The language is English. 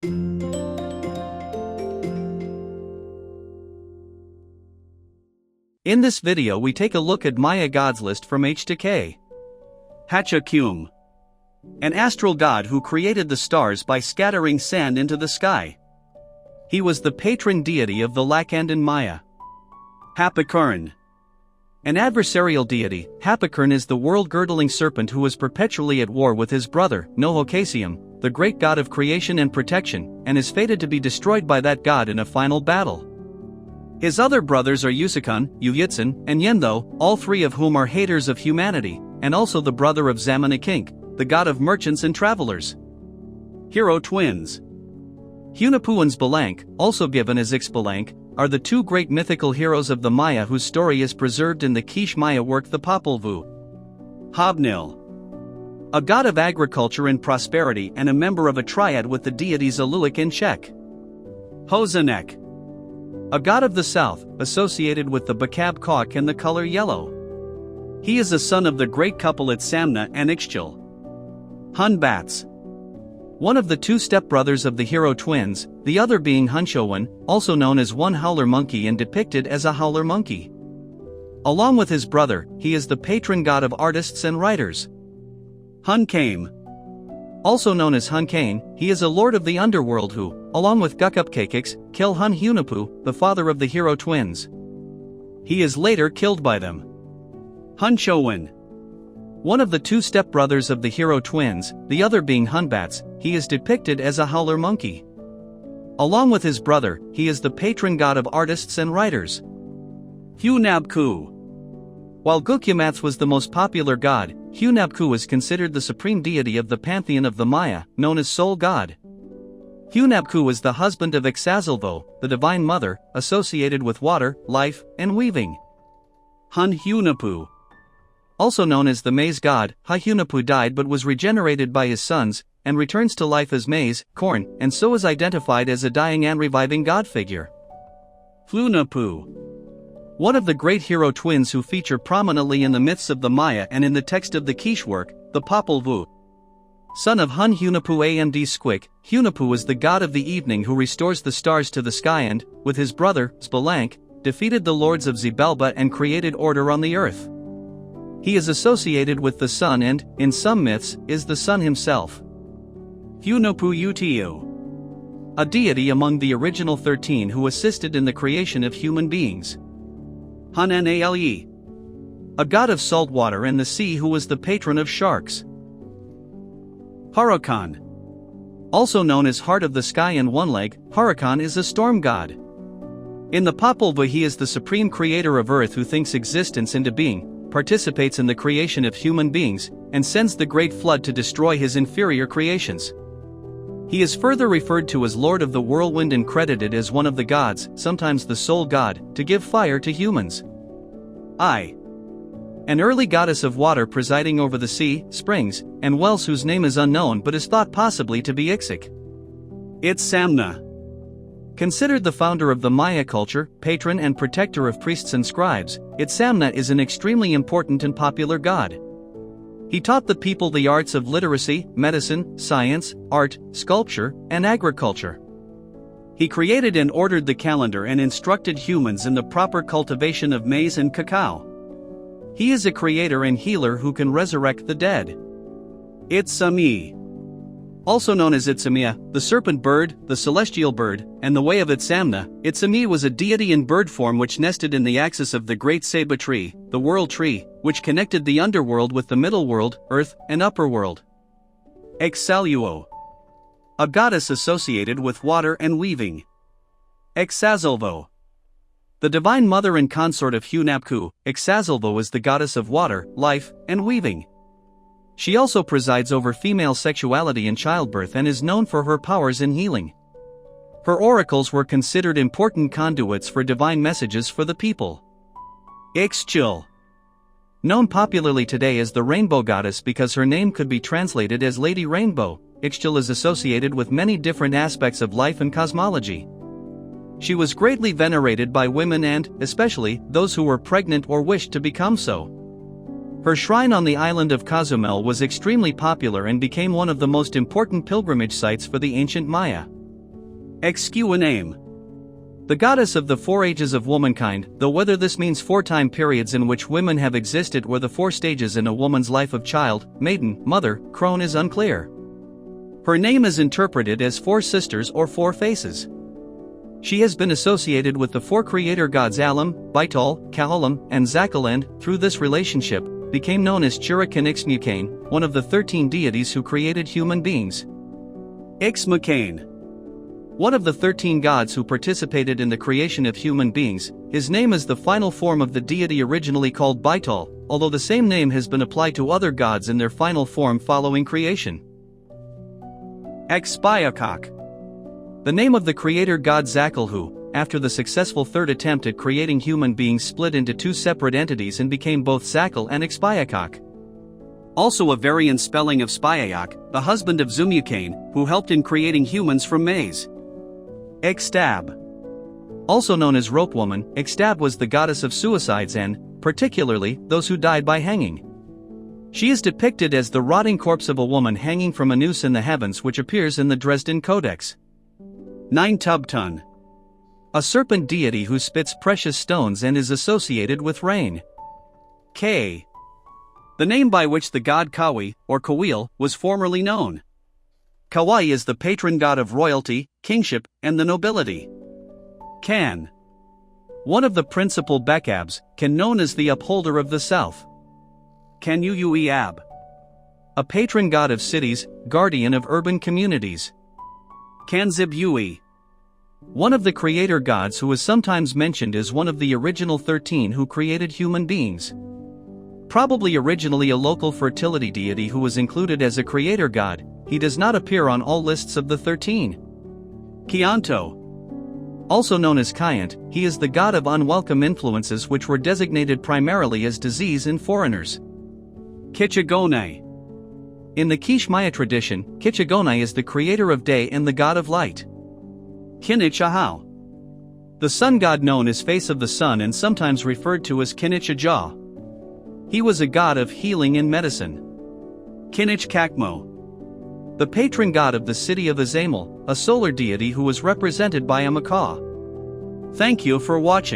In this video we take a look at Maya gods list from H to K. Hacha'kyum, an astral god who created the stars by scattering sand into the sky. He was the patron deity of the Lakandan Maya. Hapikern, an adversarial deity. Hapikern is the world-girdling serpent who was perpetually at war with his brother, Hacha'kyum, the great god of creation and protection, and is fated to be destroyed by that god in a final battle. His other brothers are Huracan, Yitzam, and Kianto, all three of whom are haters of humanity, and also the brother of Kinich, the god of merchants and travelers. Hero twins. Hunahpu and Ixbalanque, also given as Ixbalanque, are the two great mythical heroes of the Maya whose story is preserved in the Quiche Maya work the Popol Vuh. Hobnil, a god of agriculture and prosperity and a member of a triad with the deities Alulik and Chek. Hozanek, a god of the south, associated with the Ixtab-Coc and the color yellow. He is a son of the great couple Itzamna and Ixchel. Hun-Batz, one of the two stepbrothers of the hero twins, the other being Hun-Chowen, also known as one howler monkey and depicted as a howler monkey. Along with his brother, he is the patron god of artists and writers. Hun-Came, also known as Hun-Came, he is a lord of the underworld who, along with Gukupkakix, kill Hun-Hunahpu, the father of the hero twins. He is later killed by them. Hun-Chowen, one of the two stepbrothers of the hero twins, the other being Hun-Batz, he is depicted as a howler monkey. Along with his brother, he is the patron god of artists and writers. Hunab-Ku. While Gukupkakix was the most popular god, Hunab-Ku is considered the supreme deity of the pantheon of the Maya, known as Soul God. Hunab-Ku is the husband of Ixazalvoh, the divine mother, associated with water, life, and weaving. Hun-Hunahpu, also known as the maize god, Hun-Hunahpu died but was regenerated by his sons, and returns to life as maize, corn, and so is identified as a dying and reviving god figure. Hunahpu, one of the great hero twins who feature prominently in the myths of the Maya and in the text of the Quiche work, the Popol Vuh. Son of Hun-Hunahpu and Ixquic, Hunahpu is the god of the evening who restores the stars to the sky and, with his brother, Ixbalanque, defeated the lords of Xibalba and created order on the earth. He is associated with the sun and, in some myths, is the sun himself. Hunahpu-Utiu, a deity among the original 13 who assisted in the creation of human beings. Hun-Nal-Ye, a god of salt water and the sea who was the patron of sharks. Huracan, also known as Heart of the Sky and One Leg, Huracan is a storm god. In the Popol Vuh he is the supreme creator of earth who thinks existence into being, participates in the creation of human beings, and sends the great flood to destroy his inferior creations. He is further referred to as Lord of the Whirlwind and credited as one of the gods, sometimes the sole god, to give fire to humans. An early goddess of water presiding over the sea, springs, and wells whose name is unknown but is thought possibly to be Ixchic. Itzamna, considered the founder of the Maya culture, patron and protector of priests and scribes, Itzamna is an extremely important and popular god. He taught the people the arts of literacy, medicine, science, art, sculpture, and agriculture. He created and ordered the calendar and instructed humans in the proper cultivation of maize and cacao. He is a creator and healer who can resurrect the dead. Itzam-Ye, also known as Itzam-Ye, the serpent bird, the celestial bird, and the way of Itzamna, Itzam-Ye was a deity in bird form which nested in the axis of the great Ceiba tree, the world tree, which connected the underworld with the middle world, earth, and upper world. Ixazaluoh, a goddess associated with water and weaving. Ixazalvoh, the divine mother and consort of Hunab-Ku, Ixazalvoh is the goddess of water, life, and weaving. She also presides over female sexuality and childbirth and is known for her powers in healing. Her oracles were considered important conduits for divine messages for the people. Ixchel, known popularly today as the Rainbow Goddess because her name could be translated as Lady Rainbow, Ixchel is associated with many different aspects of life and cosmology. She was greatly venerated by women and, especially, those who were pregnant or wished to become so. Her shrine on the island of Cozumel was extremely popular and became one of the most important pilgrimage sites for the ancient Maya. Ixcuiname. The goddess of the 4 ages of womankind, though whether this means 4 time periods in which women have existed or the 4 stages in a woman's life of child, maiden, mother, crone is unclear. Her name is interpreted as 4 sisters or 4 faces. She has been associated with the 4 creator gods Alam, Baital, Kaholam, and Zakal, and, through this relationship, became known as Huracan Ixmacane, one of the 13 deities who created human beings. Ixmacane. One of the 13 gods who participated in the creation of human beings, his name is the final form of the deity originally called Baital, although the same name has been applied to other gods in their final form following creation. Ixpiyacoc. The name of the creator god Zakal, who, after the successful 3rd attempt at creating human beings, split into 2 separate entities and became both Zakal and Ixpiyacoc. Also a variant spelling of Spiayoc, the husband of Zumyacane, who helped in creating humans from maize. Ixtab. Also known as Rope Woman, Ixtab was the goddess of suicides and, particularly, those who died by hanging. She is depicted as the rotting corpse of a woman hanging from a noose in the heavens, which appears in the Dresden Codex. Ix-Tub-Tun. A serpent deity who spits precious stones and is associated with rain. K. The name by which the god Kawi, or Kawil, was formerly known. Kawai is the patron god of royalty, kingship, and the nobility. Kan. One of the principal Bekabs, Kan known as the upholder of the south. Kan-U-Uayeyab. A patron god of cities, guardian of urban communities. Kan-Xib-Yui. One of the creator gods who is sometimes mentioned as one of the original 13 who created human beings. Probably originally a local fertility deity who was included as a creator god, he does not appear on all lists of the 13. Kianto. Also known as Kiant, he is the god of unwelcome influences which were designated primarily as disease in foreigners. Kichigonai. In the Quiche Maya tradition, Kichigonai is the creator of day and the god of light. Kinich Ahau. The sun god known as face of the sun and sometimes referred to as Kinich Ahau. He was a god of healing and medicine. Kinich Kakmo. The patron god of the city of Itzamna, a solar deity who was represented by a macaw. Thank you for watching.